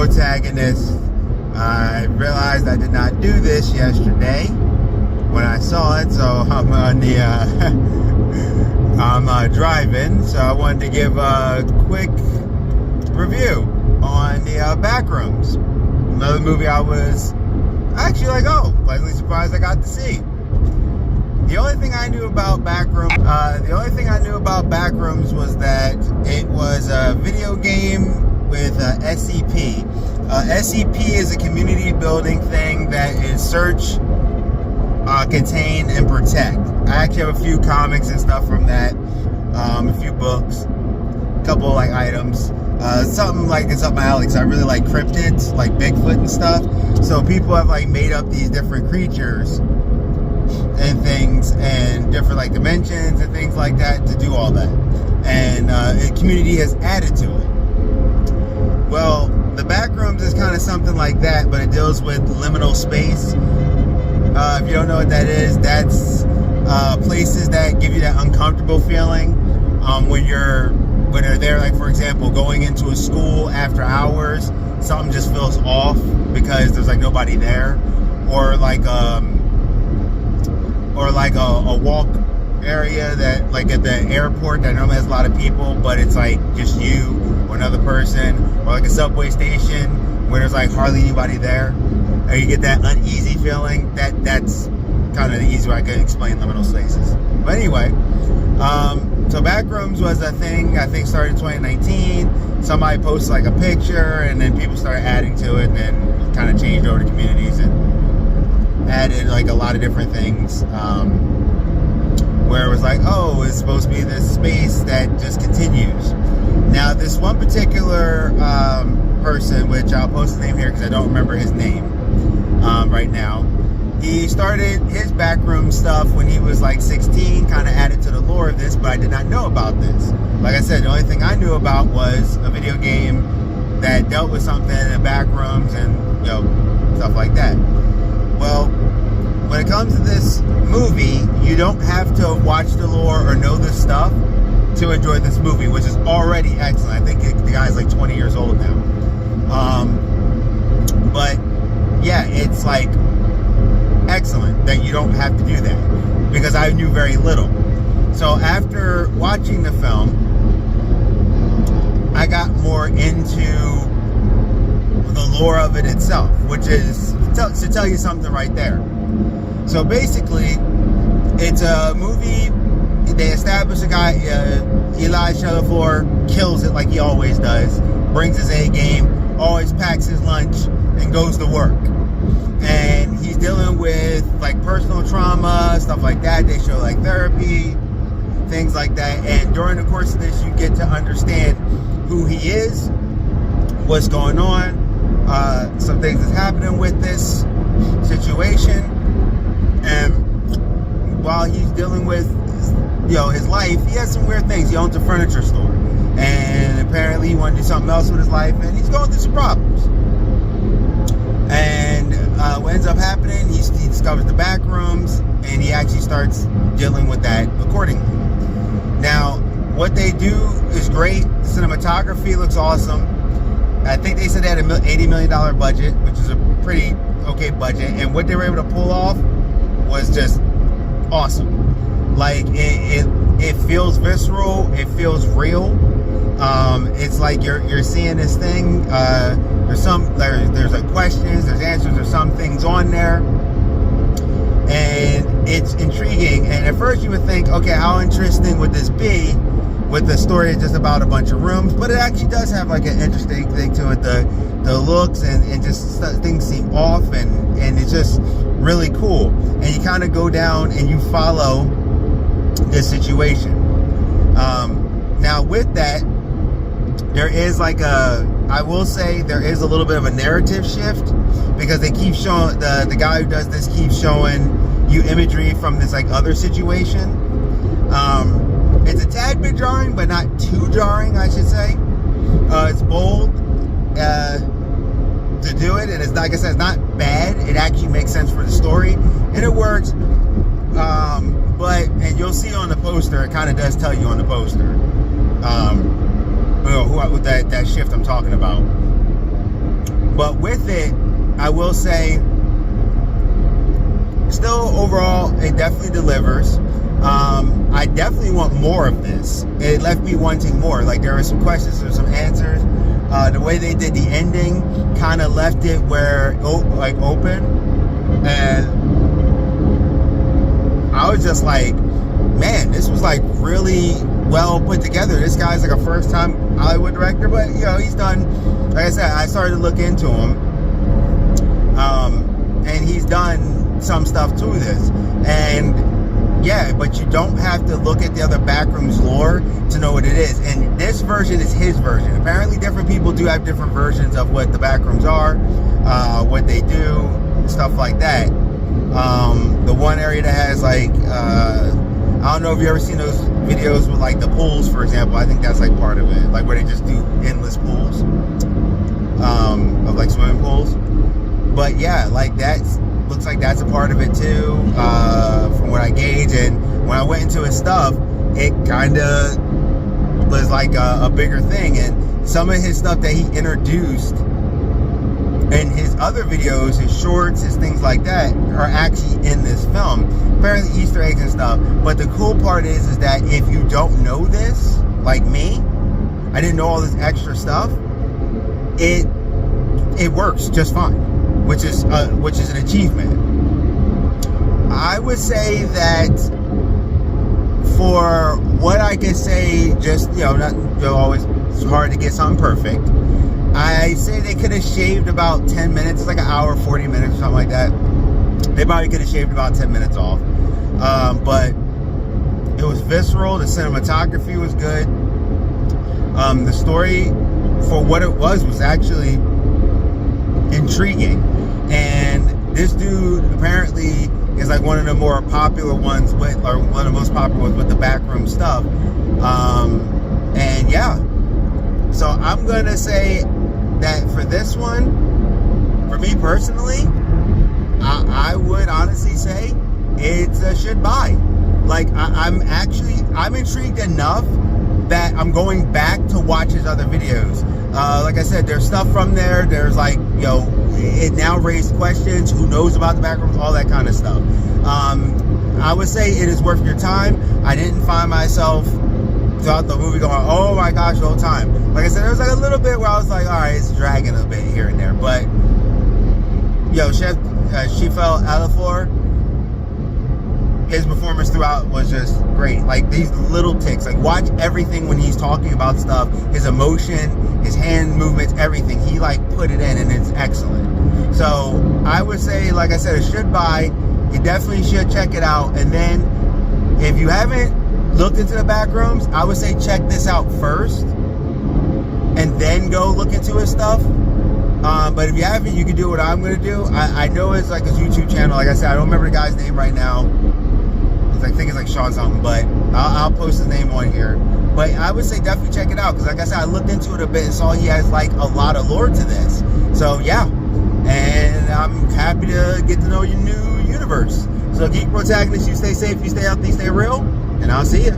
protagonist. I realized I did not do this yesterday when I saw it, so I'm on the I'm driving, so I wanted to give a quick review on the Backrooms. Another movie I was actually like, pleasantly surprised I got to see. The only thing I knew about Backrooms, was that it was a video game with SCP. SCP is a community building thing that is search, contain, and protect. I actually have a few comics and stuff from that, a few books, a couple like items. Something like it's up my alley because I really like cryptids, like Bigfoot and stuff. So people have like made up these different creatures and things and different like dimensions and things like that to do all that. And the community has added to it. Well, the Backrooms is kind of something like that, but it deals with liminal space. If you don't know what that is, that's places that give you that uncomfortable feeling when you're there. Like for example, going into a school after hours, something just feels off because there's like nobody there, or like a walk area that like at the airport that normally has a lot of people, but it's like just you or another person, or like a subway station where there's like hardly anybody there, and you get that uneasy feeling. That's kind of the easy way I can explain liminal spaces. But anyway, so Backrooms was a thing I think started in 2019. Somebody posted like a picture, and then people started adding to it, and then it kind of changed over to communities and added like a lot of different things. Where it was like, it's supposed to be this space that just continues. Now, this one particular person, which I'll post the name here because I don't remember his name right now. He started his backroom stuff when he was like 16, kind of added to the lore of this, but I did not know about this. Like I said, the only thing I knew about was a video game that dealt with something in the backrooms and, stuff like that. Well, when it comes to this movie, you don't have to watch the lore or know this stuff to enjoy this movie, which is already excellent. I think the guy's like 20 years old now. But yeah, it's like excellent that you don't have to do that, because I knew very little. So after watching the film, I got more into the lore of it itself, which is to tell you something right there. So basically, it's a movie. They establish a guy, Eli Shellifor, kills it like he always does, brings his A game, always packs his lunch, and goes to work. And he's dealing with like personal trauma, stuff like that. They show like therapy, things like that. And during the course of this, you get to understand who he is, what's going on, some things that's happening with this situation. And while he's dealing with, his life, he has some weird things. He owns a furniture store, and apparently he wanted to do something else with his life, and he's going through some problems. And what ends up happening, he discovers the Backrooms, and he actually starts dealing with that accordingly. Now, what they do is great. The cinematography looks awesome. I think they said they had an $80 million budget, which is a pretty okay budget, and what they were able to pull off was just awesome. Like it feels visceral, it feels real. It's like you're seeing this thing. There's like questions, there's answers, there's some things on there, and it's intriguing. And at first you would think, okay, how interesting would this be with the story is just about a bunch of rooms? But it actually does have like an interesting thing to it. The looks and just things seem off, and it's just really cool. And you kind of go down and you follow this situation. Now with that, there is like I will say there is a little bit of a narrative shift, because they keep showing, the guy who does this keeps showing you imagery from this like other situation. It's a tad bit jarring, but not too jarring, I should say. It's bold to do it, and it's, like I said, it's not bad. It actually makes sense for the story, and it works. And you'll see on the poster, it kind of does tell you on the poster, that shift I'm talking about. But with it, I will say, still overall, it definitely delivers. I definitely want more of this. It left me wanting more. Like, there were some questions, there were some answers. The way they did the ending kind of left it where, like, open. And I was just like, man, this was like really well put together. This guy's like a first time Hollywood director, but you know, he's done, like I said, I started to look into him. And he's done some stuff to this. And yeah, but you don't have to look at the other Backrooms lore to know what it is. And this version is his version. Apparently different people do have different versions of what the Backrooms are, what they do, stuff like that. The one area that has like, I don't know if you've ever seen those videos with like the pools, for example. I think that's like part of it. Like where they just do endless pools, of like swimming pools. But yeah, like that's, looks like that's a part of it too, from what I gauge. And when I went into his stuff, it kind of was like a bigger thing. And some of his stuff that he introduced in his other videos, his shorts, his things like that, are actually in this film. Apparently Easter eggs and stuff. But the cool part is that if you don't know this, like me, I didn't know all this extra stuff, it works just fine, which is an achievement. I would say that for what I can say, just, you know, not, you know, always, it's hard to get something perfect. I say they could have shaved about 10 minutes. It's like an hour, 40 minutes, something like that. They probably could have shaved about 10 minutes off. But it was visceral. The cinematography was good. The story, for what it was actually intriguing. And this dude apparently is like one of the more popular ones with, or one of the most popular ones with the backroom stuff. And yeah, so I'm gonna say that for this one, for me personally, I would honestly say it's a should buy. Like I'm intrigued enough that I'm going back to watch his other videos. Like I said, there's stuff from there. There's like, you know, it now raised questions. Who knows about the Backrooms? All that kind of stuff. I would say it is worth your time. I didn't find myself throughout the movie going, oh my gosh, the whole time. Like I said, there was like a little bit where I was like, all right, it's dragging a bit here and there. But, yo, Chef Shifel Alafor, his performance throughout was just great. Like these little ticks, like watch everything when he's talking about stuff, his emotion, his hand movements, everything. He like put it in and it's excellent. So I would say, like I said, it should buy. You definitely should check it out. And then if you haven't looked into the Backrooms, I would say check this out first and then go look into his stuff. But if you haven't, you can do what I'm going to do. I know it's like his YouTube channel. Like I said, I don't remember the guy's name right now. I think it's like Sean something, but I'll post his name on here. But I would say definitely check it out, because like I said, I looked into it a bit and saw he has like a lot of lore to this. So yeah, and I'm happy to get to know your new universe. So Geek Protagonist, you stay safe, you stay healthy, stay real, and I'll see you.